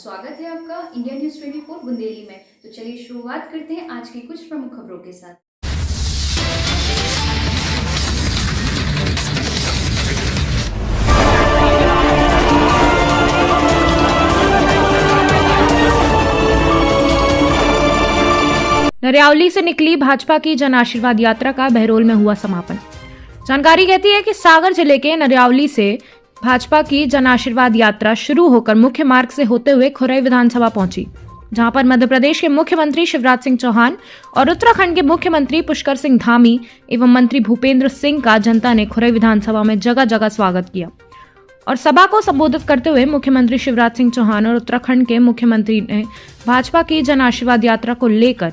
स्वागत है आपका इंडिया न्यूज 24 बुंदेली में। तो चलिए शुरुआत करते हैं आज की कुछ प्रमुख खबरों के साथ। नरियावली से निकली भाजपा की जन आशीर्वाद यात्रा का बहरोल में हुआ समापन। जानकारी कहती है कि सागर जिले के नरियावली से भाजपा की जन आशीर्वाद यात्रा शुरू होकर मुख्य मार्ग से होते हुए खुरई विधानसभा पहुंची, जहां पर मध्य प्रदेश के मुख्यमंत्री शिवराज सिंह चौहान और उत्तराखंड के मुख्यमंत्री पुष्कर सिंह धामी एवं मंत्री भूपेंद्र सिंह का जनता ने खुरई विधानसभा में जगह जगह स्वागत किया। और सभा को संबोधित करते हुए मुख्यमंत्री शिवराज सिंह चौहान और उत्तराखंड के मुख्यमंत्री ने भाजपा की जन आशीर्वाद यात्रा को लेकर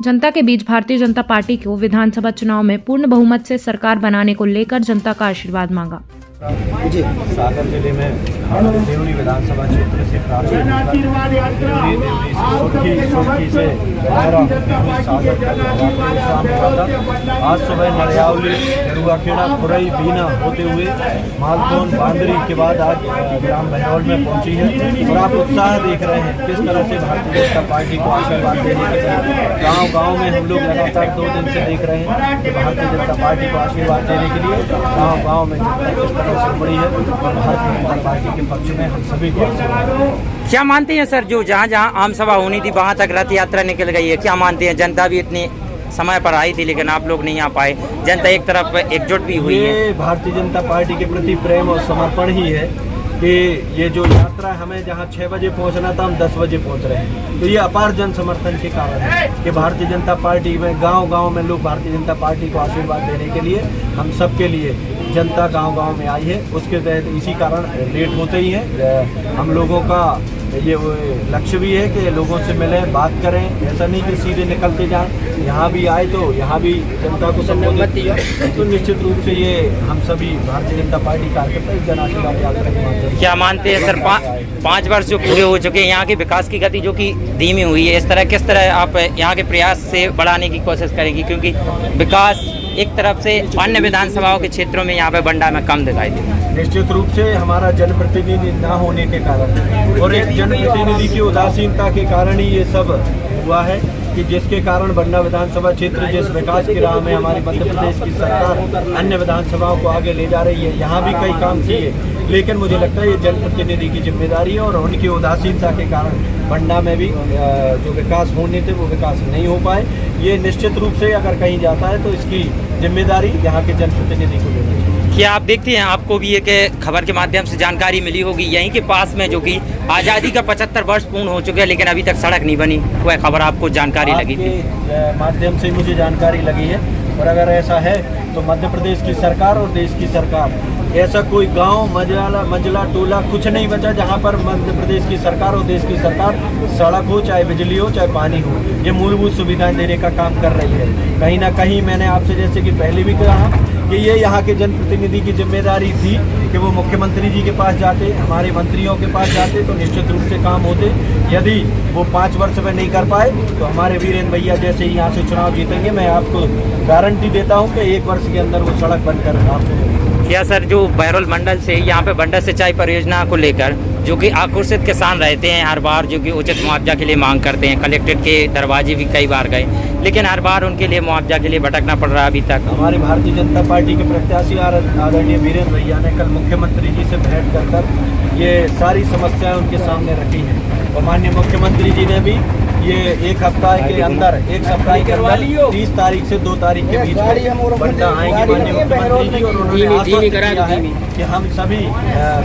जनता के बीच भारतीय जनता पार्टी को विधानसभा चुनाव में पूर्ण बहुमत से सरकार बनाने को लेकर जनता का आशीर्वाद मांगा। जी सागर जिले में देवनी विधानसभा क्षेत्र से प्राप्त आज सुबह नरियावली खेड़ा खुरई बीना होते हुए मालकोन बांदरी के बाद आज ग्राम बहरौल में पहुंची है। और आप उत्साह देख रहे हैं किस तरह से भारतीय जनता पार्टी को आशीर्वाद देने के लिए गाँव में हम लोग लगातार 2 दिन से देख रहे हैं कि भारतीय जनता पार्टी को आशीर्वाद देने के लिए गाँव में जनता बड़ी है और भारतीय जनता पार्टी के पक्ष में हम सभी को क्या मानते हैं सर, जो जहाँ जहाँ आम सभा होनी थी वहाँ तक रथ यात्रा निकल गई है, क्या मानते हैं? जनता भी इतनी समय पर आई थी लेकिन आप लोग नहीं आ पाए, जनता एक तरफ एकजुट भी हुई है। भारतीय जनता पार्टी के प्रति प्रेम और समर्पण ही है कि ये जो यात्रा हमें जहाँ 6 बजे पहुँचना था हम 10 बजे पहुँच रहे हैं। तो ये अपार जन समर्थन के कारण है कि भारतीय जनता पार्टी में गांव में लोग भारतीय जनता पार्टी को आशीर्वाद देने के लिए हम सबके लिए जनता गांव में आई है। उसके तहत इसी कारण लेट होते ही है। हम लोगों का ये लक्ष्य भी है कि लोगों से मिलें, बात करें, ऐसा नहीं कि सीधे निकलते जाएं। यहाँ भी आए तो यहाँ भी जनता को संबोधित किया। तो निश्चित रूप से ये हम सभी भारतीय जनता पार्टी कार्यकर्ता जन आशीर्वाद यात्रा के माध्यम। क्या मानते हैं सर, 5 वर्ष जो पूरे हो चुके हैं, यहाँ के विकास की गति जो कि धीमी हुई है, इस तरह किस तरह आप यहाँ के प्रयास से बढ़ाने की कोशिश करेंगी? क्योंकि विकास एक तरफ से अन्य विधानसभाओं के क्षेत्रों में यहाँ पे बंडा में कम दिखाई देता है। निश्चित रूप से हमारा जनप्रतिनिधि न होने के कारण और एक जनप्रतिनिधि की उदासीनता के कारण ही ये सब हुआ है कि जिसके कारण बंडा विधानसभा क्षेत्र जिस विकास की राह में हमारी मध्य प्रदेश की सरकार अन्य विधानसभाओं को आगे ले जा रही है, यहाँ भी कई काम किए, लेकिन मुझे लगता है ये जनप्रतिनिधि की जिम्मेदारी है और उनकी उदासीनता के कारण बंडा में भी जो विकास होने थे वो विकास नहीं हो पाए। ये निश्चित रूप से अगर कहीं जाता है तो इसकी जिम्मेदारी यहाँ के जनप्रतिनिधि को लेनी चाहिए। क्या आप देखते हैं, आपको भी एक खबर के माध्यम से जानकारी मिली होगी यहीं के पास में जो कि आज़ादी का 75 वर्ष पूर्ण हो चुके हैं लेकिन अभी तक सड़क नहीं बनी, वह खबर आपको जानकारी लगी थी? माध्यम से मुझे जानकारी लगी है और अगर ऐसा है तो मध्य प्रदेश की सरकार और देश की सरकार ऐसा कोई गांव मजला टोला कुछ नहीं बचा जहां पर मध्य प्रदेश की सरकार और देश की सरकार सड़क हो, चाहे बिजली हो, चाहे पानी हो, ये मूलभूत सुविधाएं देने का काम कर रही है। कहीं ना कहीं मैंने आपसे जैसे कि पहले भी कहा कि ये यहाँ के जनप्रतिनिधि की जिम्मेदारी थी कि वो मुख्यमंत्री जी के पास जाते, हमारे मंत्रियों के पास जाते तो निश्चित रूप से काम होते। यदि वो 5 वर्ष में नहीं कर पाए तो हमारे वीरेंद्र भैया जैसे ही यहाँ से चुनाव जीतेंगे, मैं आपको गारंटी देता हूँ कि 1 वर्ष के अंदर वो सड़क बनकर आपको। क्या सर, जो बहरौल मंडल से यहाँ पे बंडा सिंचाई परियोजना को लेकर जो कि आक्रोशित किसान रहते हैं हर बार, जो कि उचित मुआवजा के लिए मांग करते हैं, कलेक्ट्रेट के दरवाजे भी कई बार गए लेकिन हर बार उनके लिए मुआवजा के लिए भटकना पड़ रहा है अभी तक? हमारी भारतीय जनता पार्टी के प्रत्याशी आदरणीय वीरेंद्र भैया ने कल मुख्यमंत्री जी से भेंट कर ये सारी समस्याएं उनके सामने रखी हैं और माननीय मुख्यमंत्री जी ने भी ये 1 सप्ताह के अंदर 30 तारीख से 2 तारीख के बीच बंडा आएंगे माननीय मुख्यमंत्री जी और उन्होंने आश्वस्त किया है कि हम सभी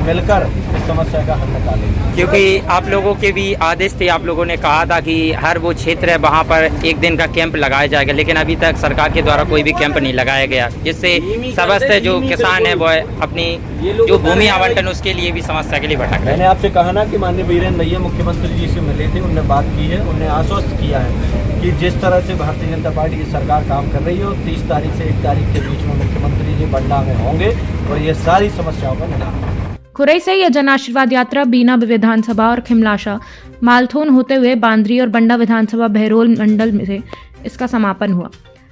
मिलकर इस समस्या का हल निकालेंगे। क्योंकि आप लोगों के भी आदेश थे, आप लोगों ने कहा था कि हर वो क्षेत्र है वहाँ पर 1 दिन का कैंप लगाया जाएगा, लेकिन अभी तक सरकार के द्वारा कोई भी कैंप नहीं लगाया गया, जिससे समस्त जो किसान है वो अपनी जो भूमि आवंटन उसके लिए भी समस्या के लिए भटक रहे हैं। मैंने आपसे कहा ना कि माननीय वीरेंद्र भैया मुख्यमंत्री जी से मिले थे, उन्होंने बात की है, उन्होंने आश्वस्त किया है कि जिस तरह से भारतीय जनता पार्टी की सरकार काम कर रही है और 30 तारीख से 1 तारीख के बीच में मुख्यमंत्री जी बंडा में होंगे और ये सारी समस्याओं का निदान। खुरई से यह जन आशीर्वाद यात्रा बीना विधानसभा और खिमलाशा मालथोन होते हुए बांद्री और बंडा विधानसभा बहरोल मंडल में से इसका समापन हुआ।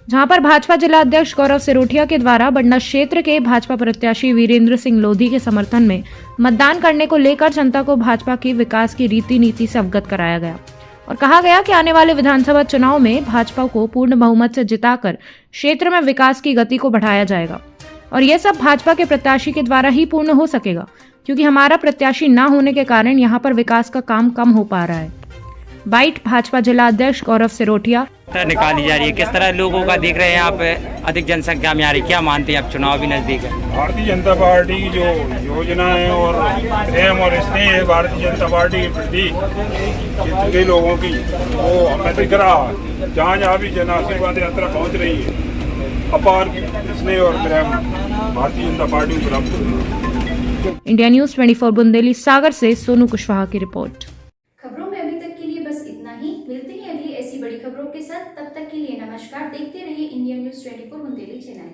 जहां पर भाजपा जिला अध्यक्ष गौरव सिरोठिया के द्वारा बंडा क्षेत्र के भाजपा प्रत्याशी वीरेंद्र सिंह लोधी के समर्थन में मतदान करने को लेकर जनता को भाजपा की विकास की रीति नीति से अवगत कराया गया और कहा गया कि आने वाले विधानसभा चुनाव में भाजपा को पूर्ण बहुमत से जिताकर क्षेत्र में विकास की गति को बढ़ाया जाएगा और यह सब भाजपा के प्रत्याशी के द्वारा ही पूर्ण हो सकेगा, क्योंकि हमारा प्रत्याशी न होने के कारण यहाँ पर विकास का काम कम हो पा रहा है। बाइट भाजपा जिला अध्यक्ष गौरव सिरोठिया। निकाली जा रही है, किस तरह लोगों का देख रहे हैं आप, अधिक जनसंख्या में आ रही, क्या मानते हैं आप, चुनाव भी नजदीक है। भारतीय जनता पार्टी की जो योजना है और प्रेम और स्नेह है भारतीय जनता पार्टी के प्रति जितने लोगों की, वो हमें दिख रहा है। जहाँ जहाँ भी जन आशीर्वाद यात्रा पहुँच रही है, अपार स्नेह और प्रेम भारतीय जनता पार्टी को प्राप्त। इंडिया न्यूज 24 बुंदेली सागर से सोनू कुशवाहा की रिपोर्ट। खबरों में अभी तक के लिए बस इतना ही। मिलते हैं अगली ऐसी बड़ी खबरों के साथ। तब तक के लिए नमस्कार। देखते रहिए इंडिया न्यूज 24 बुंदेली चैनल।